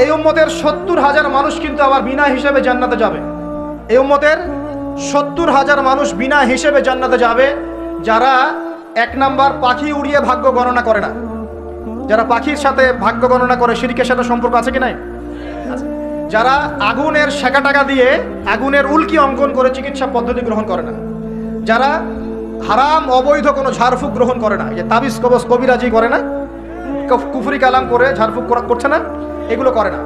এই উম্মতের 70,000 মানুষ কিন্তু আবার বিনা হিসেবে জান্নাতে যাবে। এই উম্মতের 70,000 মানুষ বিনা হিসেবে জান্নাতে যাবে, যারা 1 নাম্বার পাখি উড়িয়ে ভাগ্য গণনা করে না। যারা পাখির সাথে ভাগ্য গণনা করে, শিরকের সাথে সম্পর্ক আছে কি নাই? যারা আগুনের সেকা টাকা দিয়ে আগুনের উল্কি অঙ্কন করে চিকিৎসা পদ্ধতি গ্রহণ করে না। যারা হারাম অবৈধ কোনো ঝাড়ফুঁক গ্রহণ করে না, যে তাবিজ কবজ কবিরাজি করে না, কুফরি কালাম করে ঝাড়ফুঁক করছে না, এগুলো করে না।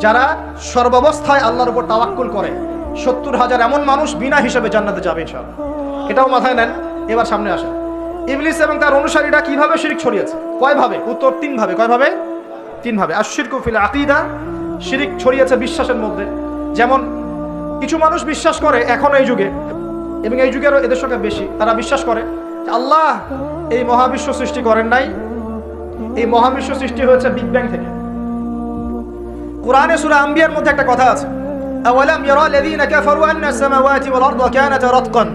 যারা সর্বাবস্থায় আল্লাহর উপর তাওয়াক্কুল করে, 70,000 এমন মানুষ বিনা হিসেবে জান্নাতে যাবে ইনশাআল্লাহ। এটাও মাথায় নেন। এবার সামনে আসেন, ইবলিস এবং তার অনুসারীরা কিভাবে শিরক ছড়িয়েছে? কয়ভাবে? উত্তর 3 ভাবে। কয়ভাবে? 3 ভাবে। আশ-শিরকু ফিল আকিদা, শিরক ছড়িয়েছে বিশ্বাসের মধ্যে। যেমন কিছু মানুষ বিশ্বাস করে এখন এই যুগে, এবং এই যুগেরও এদের সংখ্যা বেশি, তারা বিশ্বাস করে যে আল্লাহ এই মহাবিশ্ব সৃষ্টি করেন নাই, এই মহাবিশ্ব সৃষ্টি হয়েছে বিগ ব্যাং থেকে। কোরআনে সূরা আম্বিয়ার মধ্যে একটা কথা আছে, আওয়ালাম ইয়ারাল্লাযীনা কাফারু আন্নাস সামাওয়াতি ওয়াল আরদা কানাতা রাতকান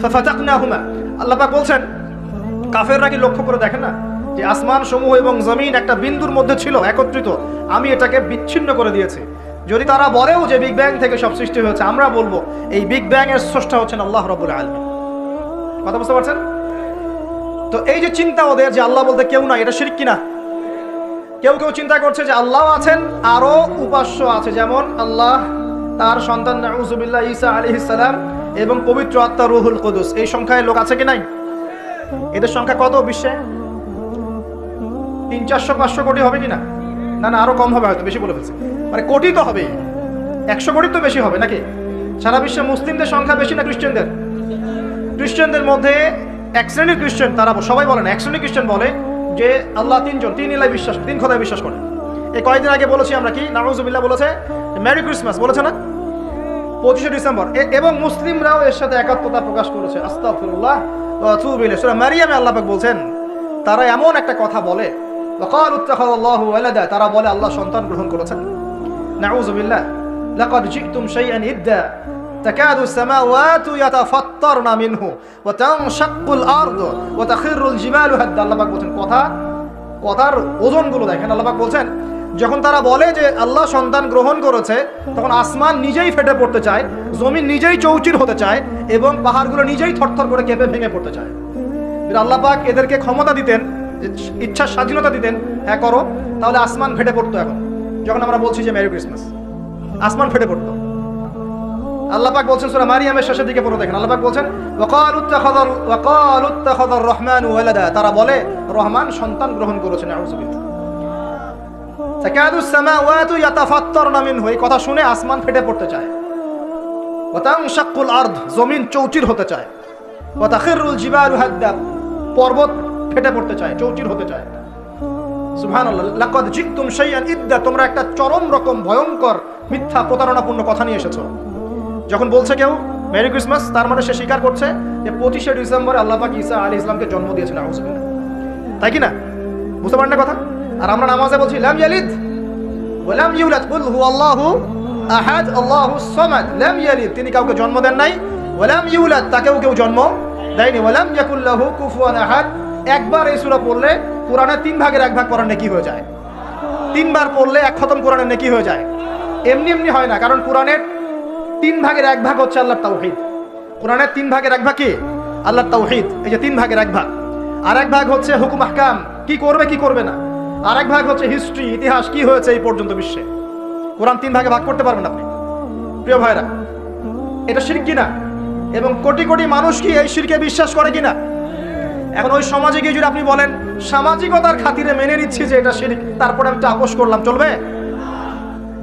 ফাফাতাকনাহুমা। আল্লাহ পাক বলছেন, কাফেররা কি লক্ষ্য করে দেখেন না যে আসমান সমূহ এবং জমিন একটা বিন্দুর মধ্যে ছিল একত্রিত, আমি এটাকে বিচ্ছিন্ন করে দিয়েছি। যদি তারা বলেও যে বিগ ব্যাং থেকে সব সৃষ্টি হয়েছে, আমরা বলবো এই বিগ ব্যাং এর স্রষ্টা হচ্ছেন আল্লাহ রাব্বুল আলামিন। কথা বুঝতে পারছেন? তো এই যে চিন্তা ওদের যে আল্লাহ বলতে কেউ নাই, এটা শিরক কিনা? কেউ কেউ চিন্তা করছে যে আল্লাহ আছেন, আরো উপাস্য আছে, যেমন আল্লাহ, তার সন্তান নাউযুবিল্লাহ ঈসা আলাইহিস সালাম এবং পবিত্র আত্মা রূহুল কুদুস। এই সংখ্যায় লোক আছে কি নাই? এদের সংখ্যা কত বিশ্বে? 300-400 কোটি হবে কিনা? না না, আরো কম হবে, হয়তো বেশি বলে ফেলছি। মানে কোটি তো হবে, 100 কোটি তো বেশি হবে নাকি? সারা বিশ্বে মুসলিমদের সংখ্যা বেশি না খ্রিস্টানদের? খ্রিস্টানদের মধ্যে এক শ্রেণীর খ্রিস্টান, তারা সবাই বলে না, এক শ্রেণীর খ্রিস্টান বলে যে আল্লাহ 3 জন, 3 ইলাহ বিশ্বাস, 3 খোদায় বিশ্বাস করে। এই কয়েকদিন আগে বলেছি আমরা, কি নাউযুবিল্লাহ বলেছে, মেরি ক্রিসমাস বলেছে না, 25শে ডিসেম্বর। এবং মুসলিমরাও এর সাথে একাত্মতা প্রকাশ করেছে। আস্তাগফিরুল্লাহ ওয়া আতুবু ইলাইহি। সূরা মারিয়ামে আল্লাহ পাক বলছেন, তারা এমন একটা কথা বলে, ওয়াকালু ইত্তাখাযাল্লাহু ওয়ালাদা, তারা বলে আল্লাহ সন্তান গ্রহণ করেছেন। নাউযুবিল্লাহ। লাকাদ জিতুম শাইআন ইদ্দা তাকাদু সামাওয়াতু ইয়াতাফাত্তারনা মিনহু ওয়া তানশাক্কুল আরদু ওয়া তাখিরুল জিবালু হাদ্দা। আল্লাহ পাক বলছেন, কথার ওজনগুলো দেখেন। আল্লাহ পাক বলছেন, যখন তারা বলে যে আল্লাহ সন্তান গ্রহণ করেছে, তখন আসমান নিজেই ফেটে পড়তে চায়, জমিন নিজেই চৌচির হতে চায়, এবং পাহাড়গুলো নিজেই থরথর করে কেঁপে ভেঙে পড়তে চায়। আল্লাহ পাক এদেরকে ক্ষমতা দিতেন, ইচ্ছার স্বাধীনতা দিতেন, হ্যাঁ করো, তাহলে আসমান ফেটে পড়তো। এখন যখন আমরা বলছি যে মেরি ক্রিসমাস, আসমান ফেটে পড়তো। আল্লাহ পাক বলছেন সূরা মারিয়ামের শেষের দিকে পড়ে দেখেন, আল্লাহ পাক বলছেন, ওয়াকালু ইত্তাখাযার রহমানু ওয়ালাদা, তারা বলে রহমান সন্তান গ্রহণ করেছেন। নাউযুবিল্লাহ। তাকাদু সামাওয়াতু ইয়াতাফাত্তারনা মিনহু, এই কথা শুনে আসমান ফেটে পড়তে চায়। ওয়া তানশাক্কুল আরদ, জমিন চৌচির হতে চায়। ওয়া তাখিরুল জিবালু হাদ্দা, পর্বত ফেটে পড়তে চায়, চৌচির হতে চায়। সুবহানাল্লাহ। লাকাদ জিতুম শাইআন ইদ্দা, তোমরা একটা চরম রকম ভয়ঙ্কর মিথ্যা প্রতারণাপূর্ণ কথা নিয়ে এসেছো। যখন বলছে কেউ মেরি ক্রিসমাস, তার মানে সে স্বীকার করছে যে 25শে ডিসেম্বরে আল্লাহ পাক ঈসা আলাইহিস সালামকে জন্ম দিয়েছেন। নাউযুবিল্লাহ। তাই কি না? বুঝতে পারেন না কথা? আর আমরা নামাজে বলছি লাম ইয়ালিদ ওয়া লাম ইউলাদ, কুল হুয়াল্লাহু আহাদ আল্লাহুস সামাদ। লাম ইয়ালিদ, তিনি কাউকে জন্ম দেন নাই, ওয়া লাম ইউলাদ, তাকেও কেউ জন্ম দেয়নি, ওয়া লাম ইয়াকুল লাহু কুফুয়ান আহাদ। একবার এই সূরা পড়লে কোরআনের 3 ভাগের 1 ভাগ পড়ার নেকি হয়ে যায়। 3 বার পড়লে 1 খতম কোরআনের নেকি হয়ে যায়। এমনি এমনি হয় না, কারণ কোরআনের 3 ভাগের 1 ভাগ হচ্ছে আল্লাহর তাওহীদ। কোরআনের 3 ভাগের 1 ভাগ কি? আল্লাহর তাওহীদ। এই যে 3 ভাগের 1 ভাগ, আর 1 ভাগ হচ্ছে হুকুম আহকাম, কি করবে কি করবে না, আর 1 ভাগ হচ্ছে হিস্ট্রি, ইতিহাস, কি হয়েছে এই পর্যন্ত বিশ্বে। কোরআন 3 ভাগে ভাগ করতে পারবেন আপনি। প্রিয় ভাইরা, এটা শিরক কিনা? এবং কোটি কোটি মানুষ কি এই শিরকে বিশ্বাস করে কিনা? এখন ওই সমাজে গিয়ে যদি আপনি বলেন সামাজিকতার খাতিরে মেনে নিচ্ছি যে এটা শিরক, তারপরে আমি আপোষ করলাম, চলবে?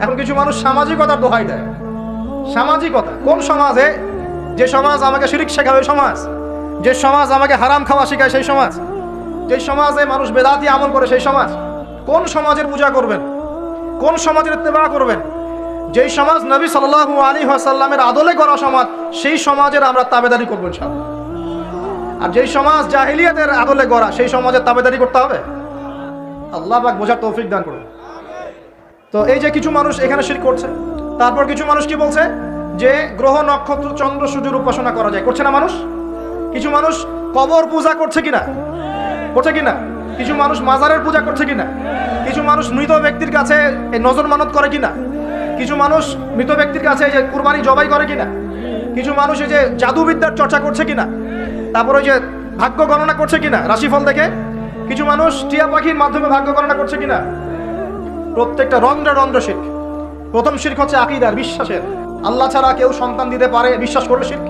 এখন কিছু মানুষ সামাজিকতার দোহাই দেয়। সামাজিকতা কোন সমাজে? যে সমাজ আমাকে শিরক শেখাবে ওই সমাজ, যে সমাজ আমাকে হারাম খাওয়া শেখায় সেই সমাজ, যে সমাজে মানুষ বেদাতি আমল করে সেই সমাজ। কোন সমাজের পূজা করবেন? কোন সমাজের ইত্তেবা করবেন? যেই সমাজ নবী সাল্লাল্লাহু আলাইহি ওয়াসাল্লামের আদলে গড়া সমাজ, সেই সমাজের আমরা তাবেদারি করব ইনশাআল্লাহ। আর যেই সমাজ জাহিলিয়াতের আদলে গড়া, সেই সমাজের তাবেদারি করতে হবে। আল্লাহ পাক বোঝার তৌফিক দান করুন। তো এই যে কিছু মানুষ এখানে শিরক করছে, তারপর কিছু মানুষ কি বলছে যে গ্রহ নক্ষত্র চন্দ্র সূর্যের উপাসনা করা যায়, করছে না মানুষ? কিছু মানুষ কবর পূজা করছে কিনা? করছে কিনা? কিছু মানুষ মাজারের পূজা করছে কিনা? কিছু মানুষ মৃত ব্যক্তির কাছে এই নজর মানত করে কিনা, কিছু মানুষ মৃত ব্যক্তির কাছে এই যে কুরবানি জবাই করে কিনা, কিছু মানুষ এই যে জাদুবিদ্যার চর্চা করছে কিনা, তারপর ওই যে ভাগ্য গণনা করছে কিনা রাশিফল দেখে, কিছু মানুষ টিয়া পাখির মাধ্যমে ভাগ্য গণনা করছে কিনা। প্রত্যেকটা রন্ধ্র শিরক। প্রথম শিরক হচ্ছে আকীদার, বিশ্বাসের। আল্লাহ ছাড়া কেউ সন্তান দিতে পারে বিশ্বাস করলে শিরক।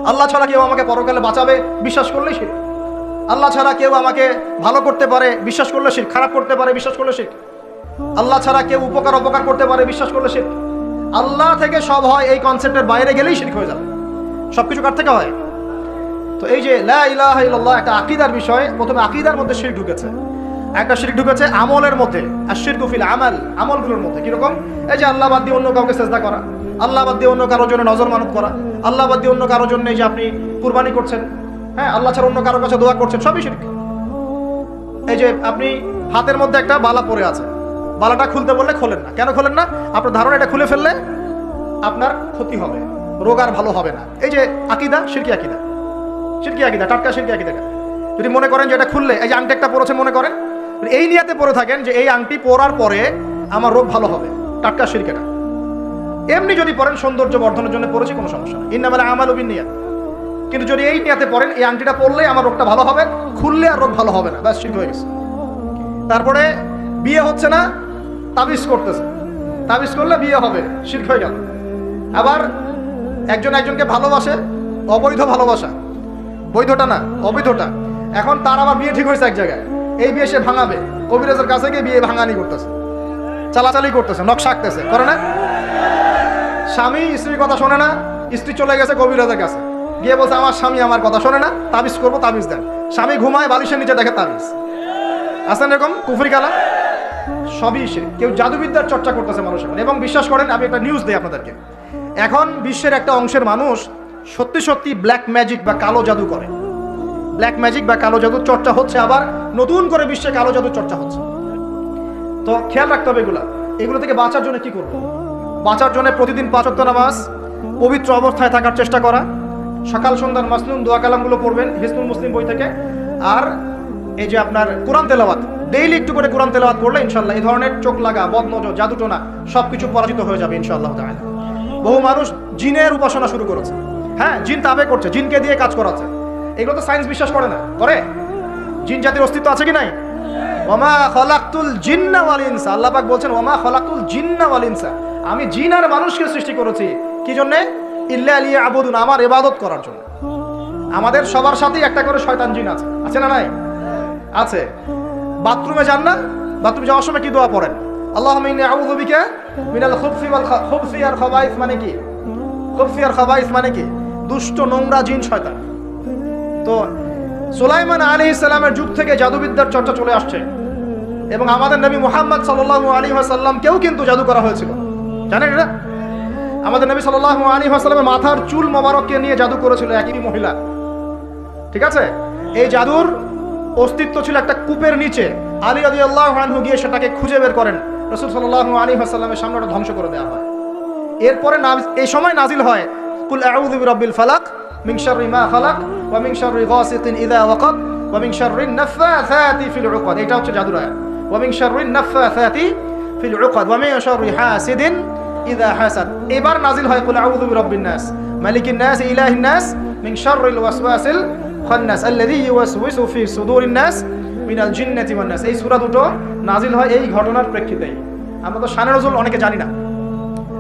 আল্লাহ ছাড়া কেউ আমাকে পরকালে বাঁচাবে বিশ্বাস করলেই শিরক। আল্লাহ ছাড়া কেউ আমাকে ভালো করতে পারে বিশ্বাস করলে শিরক, খারাপ করতে পারে বিশ্বাস করলে শিরক। আল্লাহ ছাড়া কেউ উপকার অপকার করতে পারে বিশ্বাস করলে শিরক। আল্লাহ থেকে সব হয়, এই কনসেপ্টের বাইরে গেলেই শিরক হয়ে যাবে। সবকিছু কার থেকে হয়? তো এই যে লা ইলাহা ইল্লাল্লাহ একটা আকীদার বিষয়। প্রথমে আকীদার মধ্যে শিরক ঢুকেছে, একটা শিরক ঢুকেছে আমলের মধ্যে। আশ-শিরকু ফিল আমাল, আমলগুলোর মধ্যে। কিরকম? এই যে আল্লাহ বাদ দিয়ে অন্য কাউকে সেজদা করা, আল্লাহ বাদ দিয়ে অন্য কারোর জন্য নজর মানত করা, আল্লাহ বাদ দিয়ে অন্য কারোর জন্য এই যে আপনি কুরবানি করছেন, হ্যাঁ, আল্লাহ ছাড়া অন্য কারোর কাছে দোয়া করছেন, সবই শিরক। এই যে আপনি হাতের মধ্যে একটা বালা পড়ে আছে, বালাটা খুলতে বললে খোলেন না। কেন খোলেন না? আপনার ধারণা এটা খুলে ফেললে আপনার ক্ষতি হবে, রোগ আর ভালো হবে না। এই যে আকীদা, শিরকি আকীদা, শিরকি আকীদা, টাটকা শিরকি আকীদা। যদি মনে করেন যে এটা খুললে, এই যে আংটি একটা পরেছে, মনে করেন এই নিয়াতে পরে থাকেন যে এই আংটি পরার পরে আমার রোগ ভালো হবে, টাটকা শিরক এটা। এমনি যদি পড়েন সৌন্দর্য বর্ধনের জন্য পড়েছি, কোনো সমস্যা নেই, ইন্নামাল আমালু বিন্নিয়াত। কিন্তু যদি এই নিয়াতে পড়েন এই আংটিটা পরলে আমার রোগটা ভালো হবে, খুললে আর রোগ ভালো হবে না, ব্যাস শিরক হয়ে গেছে। তারপরে বিয়ে হচ্ছে না, তাবিজ করতেছে, তাবিজ করলে বিয়ে হবে, শিরক হয়ে গেল। আবার একজনকে ভালোবাসে, অবৈধ ভালোবাসা, বৈধটা না অবৈধটা। এখন তার আবার বিয়ে ঠিক হয়েছে এক জায়গায়, এই বিয়ে সে ভাঙাবে, কবিরাজের কাছে গিয়ে বিয়ে ভাঙানি করতেছে, চালাচালি করতেছে, নকশা আঁকতেছে, করে না? স্বামী স্ত্রীর কথা শোনে না, স্ত্রী চলে গেছে কবিরাজের কাছে, গিয়ে বলছে আমার স্বামী আমার কথা শোনে না, তাবিজ করবো, তাবিজ দেন। স্বামী ঘুমায়, বালিশের নিচে দেখে তাবিজ। আছেন এরকম কুফরি কালা? সবই শিরক। কেউ জাদুবিদ্যার চর্চা করতেছে মানুষ এখন। এবং বিশ্বাস করেন, আমি একটা নিউজ দিই আপনাদেরকে, এখন বিশ্বের একটা অংশের মানুষ সত্যি সত্যি ব্ল্যাক ম্যাজিক বা কালো জাদু করে। ব্ল্যাক ম্যাজিক বা কালো জাদুর চর্চা হচ্ছে, আবার নতুন করে বিশ্বে কালো জাদুর চর্চা হচ্ছে। তো খেয়াল রাখতে হবে এগুলো থেকে বাঁচার জন্য কি করব? বাঁচার জন্য প্রতিদিন 5 ওয়াক্ত নামাজ, পবিত্র অবস্থায় থাকার চেষ্টা করা, সকাল সন্ধ্যার মাসনুন দোয়া কালামগুলো পড়বেন হিজবুল মুসলিম বই থেকে। আর এই যে আপনার কোরআন তেলাওয়াত, ডেইলি একটু করে কোরআন তেলাওয়াত করলে ইনশাআল্লাহ এই ধরনের চোখ লাগা, বদনজর, জাদুটোনা সবকিছু পরাজিত হয়ে যাবে ইনশাআল্লাহ তাআলা। বহু মানুষ জিনের উপাসনা শুরু করেছে, হ্যাঁ, জিন তাবে করছে, জিনকে দিয়ে কাজ করাচ্ছে। এগুলো তো সায়েন্স বিশ্বাস করে না, করে? জিন জাতির অস্তিত্ব আছে কি নাই? ওয়ামা খালাকতুল জিন্না ওয়াল ইনসা, আল্লাহ পাক বলছেন ওয়ামা খালাকতুল জিন্না ওয়াল ইনসা, আমি জিন আর মানুষকে সৃষ্টি করেছি কি জন্য? ইল্লা লিয়াবুদুন, আমার ইবাদত করার জন্য। আমাদের সবার সাথেই একটা করে শয়তান জিন আছে, আছে না নাই? আছে। বাথরুমে যান না, বাথরুমে যাওয়ার সময় কি দোয়া পড়েন? আল্লাহুম্মা ইন্নী আউযু বিকা মিনাল খুবসি আর খাবাইস, মানে কি? খুবসি আর খাবাইস মানে কি? দুষ্ট, নোংরা জিন, শয়তান। তো সুলাইমান আলাইহিস সালামের যুগ থেকে জাদুবিদ্যার চর্চা চলে আসছে, এবং আমাদের নবী মুহাম্মদ সাল্লাল্লাহু আলাইহি ওয়াসাল্লামকেও কিন্তু জাদু করা হয়েছিল, জানেন এটা? আমাদের নবী সাল্লাল্লাহু আলাইহি ওয়াসাল্লামের মাথার চুল মোবারককে নিয়ে জাদু করেছিল একই মহিলা, ঠিক আছে? এই জাদুর অস্তিত্ব ছিল একটা কূপের নিচে। আলী রাদিয়াল্লাহু আনহু গিয়ে সেটাকে খুঁজে বের করেন, রাসূল সাল্লাল্লাহু আলাইহি ওয়াসাল্লামের সামনে ওটা ধ্বংস করে দেওয়া হয়। এরপরে এই সময় নাজিল হয় কুল আউযু বিরাব্বিল ফালাক মিন শাররি মা খালাক ওয়া মিন শাররি গাসিকিন ইযা ওয়াকাব ওয়া মিন শাররিন নাফাসাতি ফিল উকাদ। এটা হচ্ছে জাদুর আয়াত। ওয়া মিন শাররিন নাফাসাতি ফিল উকাদ ওয়া মিন শাররি হাসিদিন ইযা হাসাদ। এবার নাজিল হয় কুল আউযু বিরাব্বিন নাস মালিকিন নাস ইলাহিন নাস মিন শাররিল ওয়াসওয়াসিল খান্নাস আল্লাযী ইউওয়াসওয়িসু ফি সুদুরিন নাস মিনাল জিন্নাতি ওয়ান নাস। এই সূরা দুটো নাজিল হয় এই ঘটনার প্রেক্ষিতেই। আমরা তো শানে নজুল অনেকে জানি না।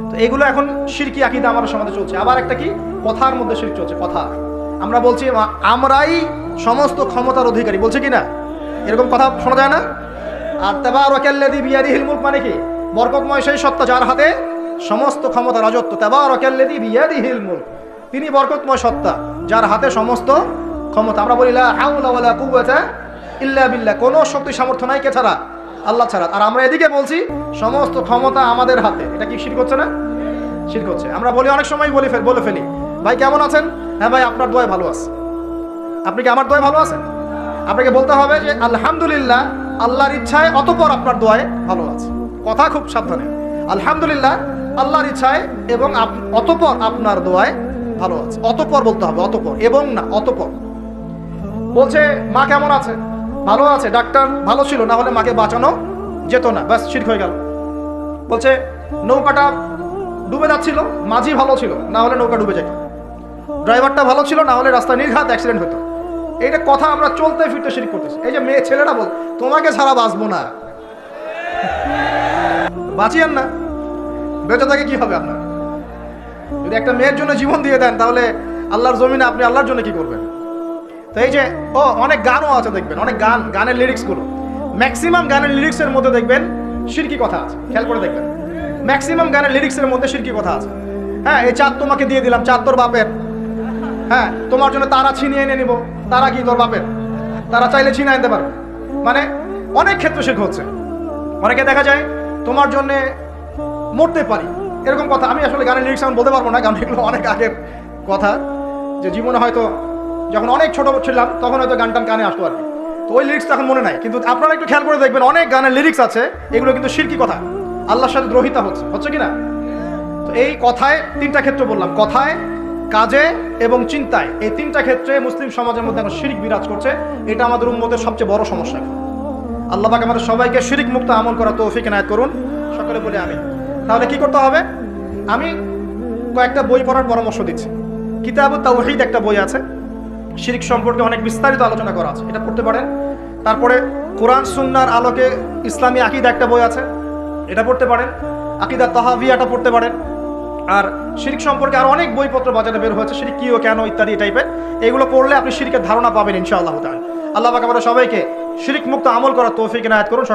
তো এগুলো এখন শিরকি আকীদা আমাদের সমাজে চলছে। আবার একটা কি, কথার মধ্যে শিরক চলছে। কথা আমরা বলছি আমরাই সমস্ত ক্ষমতার অধিকারী, বলছে কি না? এরকম কথা শোনা যায় না? আর তাবারাকাল্লাযী বিয়াদিহিল মুলক মানে কি? বরকতময় সেই সত্তা যার হাতে সমস্ত ক্ষমতা, রাজত্ব। তাবারাকাল্লাযী বিয়াদিহিল মুলক, তিনি বরকতময় সত্তা যার হাতে সমস্ত ক্ষমতা। আমরা বলি লা হাওলা ওয়ালা কুওয়াতা ইল্লা বিল্লাহ, কোনো শক্তি সামর্থ্য নাই কে ছাড়া? আল্লাহ ছাড়া। আর আমরা এদিকে বলছি সমস্ত ক্ষমতা আমাদের হাতে। এটা কি শিরক হচ্ছে না? শিরক হচ্ছে। আমরা বলি অনেক সময় বলে ফেলি, ভাই কেমন আছেন? হ্যাঁ ভাই আপনার দোয়ায় ভালো আছে। আপনি কি আমার দোয়ায় ভালো আছেন? আপনাকে বলতে হবে যে আলহামদুলিল্লাহ, আল্লাহর ইচ্ছায় অতঃপর আপনার দোয়ায় ভালো আছে। কথা খুব সাবধানে, আলহামদুলিল্লাহ আল্লাহর ইচ্ছায় এবং অতঃপর আপনার দোয়ায় ভালো আছে। অতঃপর বলতে হবে, অতঃপর, এবং না অতঃপর। বলছে মা কেমন আছে? ভালো আছে, ডাক্তার ভালো ছিল, না হলে মাকে বাঁচানো যেত না, ব্যাস শিরক হয়ে গেল। বলছে নৌকাটা ডুবে যাচ্ছিল, মাঝি ভালো ছিল, না হলে নৌকা ডুবে যেত। ড্রাইভারটা ভালো ছিল, না হলে রাস্তায় নির্ঘাত অ্যাক্সিডেন্ট হতো। এইটা কথা আমরা চলতে ফিরতে শিরক করতেছি। এই যে মেয়ে ছেলেরা বল তোমাকে ছাড়া বাঁচবো না, বাঁচিয়েন না, বেঁচে থাকে কি হবে আপনার? যদি একটা মেয়ের জন্য জীবন দিয়ে দেন, তাহলে আল্লাহর জমিনে আপনি আল্লাহর জন্য কি করবেন? তো এই যে অনেক গানও আছে, দেখবেন অনেক গানের লিরিক্সগুলো, ম্যাক্সিমাম গানের লিরিক্সের মধ্যে দেখবেন শিরকি কথা আছে। খেয়াল করে দেখবেন, ম্যাক্সিমাম গানের লিরিক্সের মধ্যে শিরকি কথা আছে। হ্যাঁ, এই চাঁদ তোমাকে দিয়ে দিলাম, চাঁদ তোর বাপের। হ্যাঁ, তোমার জন্য তারা ছিনিয়ে এনে নিব, তারা কি তোর বাপের? তারা চাইলে ছিনিয়ে আনতে পারবে। মানে অনেক ক্ষেত্রে শিরক হচ্ছে। অনেকে দেখা যায় তোমার জন্য মরতে পারি, এরকম কথা। আমি আসলে গানের লিরিক্স আমি বলতে পারবো না, কারণ এগুলো অনেক আগের কথা, যে জীবনে হয়তো যখন অনেক ছোট ছিলাম তখন হয়তো গান টান কানে আসতো আর কি। তো ওই লিরিক্স এখন মনে নাই, কিন্তু আপনারা একটু খেয়াল করে দেখবেন অনেক গানের লিরিক্স আছে, এগুলো কিন্তু শিরকি কথা, আল্লাহর সাথে দ্রোহিতা হচ্ছে কি না? তো এই কথায় তিনটা ক্ষেত্র বললাম, কথায়, কাজে এবং চিন্তায়। এই তিনটা ক্ষেত্রে মুসলিম সমাজের মধ্যে এখন শিরক বিরাজ করছে। এটা আমাদের উম্মতের সবচেয়ে বড় সমস্যা। আল্লাহ পাক আমাদের সবাইকে শিরক মুক্ত আমল করা তৌফিক এনায়েত করুন, সকলে বলে আমিন। তাহলে কি করতে হবে? আমি কয়েকটা বই পড়ার পরামর্শ দিচ্ছি। কিতাবুত তাওহীদ একটা বই আছে, শিরক সম্পর্কে অনেক বিস্তারিত আলোচনা করা আছে, এটা পড়তে পারেন। তারপরে কোরআন সুন্নাহর আলোকে ইসলামী আকীদা একটা বই আছে, এটা পড়তে পারেন। আকীদা তাহাবিয়াটা পড়তে পারেন। আর শিরক সম্পর্কে আর অনেক বইপত্র বাজারে বের হয়েছে, শিরক কি ও কেন ইত্যাদি টাইপের। এগুলো পড়লে আপনি শিরকের ধারণা পাবেন ইনশাআল্লাহ তাআলা। আল্লাহ পাক আমাদের সবাইকে শিরক মুক্ত আমল করার তৌফিক এনায়েত করুন।